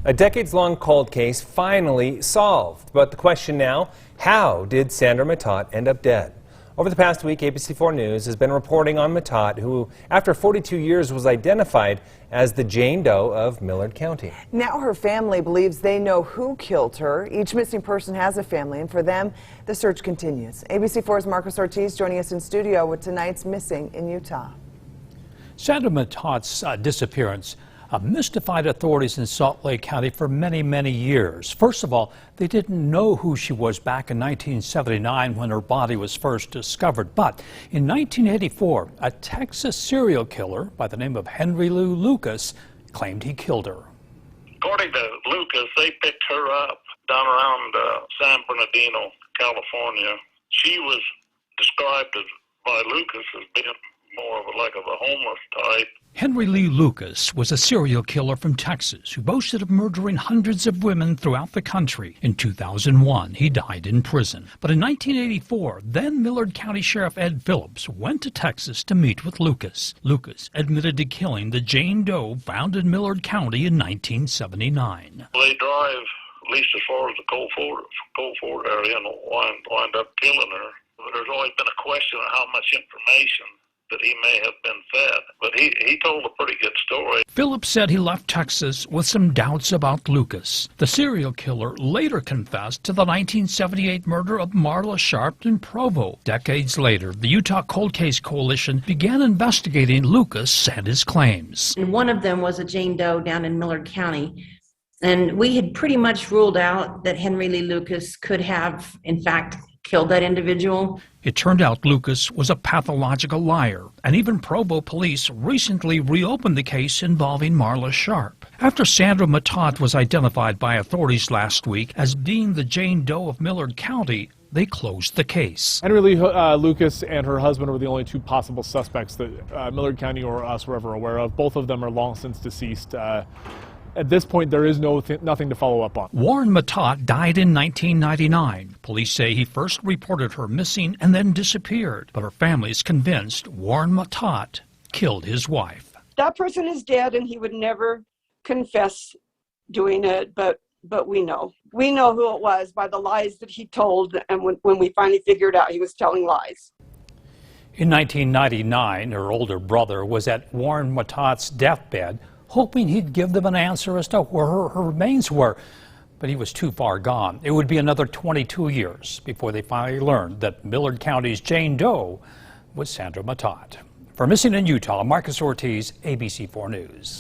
A decades-long cold case finally solved. But the question now, how did Sandra Matott end up dead? Over the past week, ABC4 News has been reporting on Matott, who, after 42 years, was identified as the Jane Doe of Millard County. Now her family believes they know who killed her. Each missing person has a family, and for them, the search continues. ABC4's Marcos Ortiz joining us in studio with tonight's Missing in Utah. Sandra Matott's disappearance mystified authorities in Salt Lake County for many, many years. First of all, they didn't know who she was back in 1979 when her body was first discovered. But in 1984, a Texas serial killer by the name of Henry Lou Lucas claimed he killed her. According to Lucas, they picked her up down around San Bernardino, California. She was described by Lucas as being more of a homeless type. Henry Lee Lucas was a serial killer from Texas who boasted of murdering hundreds of women throughout the country. In 2001, he died in prison. But in 1984, then Millard County Sheriff Ed Phillips went to Texas to meet with Lucas. Lucas admitted to killing the Jane Doe found in Millard County in 1979. They drive at least as far as the Cold Ford area and wind up killing her. There's always been a question of how much information that he may have been fed, but he told a pretty good story. Phillips said he left Texas with some doubts about Lucas. The serial killer later confessed to the 1978 murder of Marla Sharp in Provo. Decades later, the Utah Cold Case Coalition began investigating Lucas and his claims. And one of them was a Jane Doe down in Millard County. And we had pretty much ruled out that Henry Lee Lucas could have, in fact, killed that individual. It turned out Lucas was a pathological liar, and even Provo police recently reopened the case involving Marla Sharp. After Sandra Matott was identified by authorities last week as being the Jane Doe of Millard County, they closed the case. Henry Lee Lucas and her husband were the only two possible suspects that Millard County or us were ever aware of. Both of them are long since deceased. At this point, there is nothing to follow up on. Warren Matott died in 1999. Police say he first reported her missing and then disappeared. But her family is convinced Warren Matott killed his wife. That person is dead, and he would never confess doing it, but we know. We know who it was by the lies that he told, and when we finally figured out he was telling lies. In 1999, her older brother was at Warren Matott's deathbed, hoping he'd give them an answer as to where her remains were. But he was too far gone. It would be another 22 years before they finally learned that Millard County's Jane Doe was Sandra Matott. For Missing in Utah, Marcos Ortiz, ABC4 News.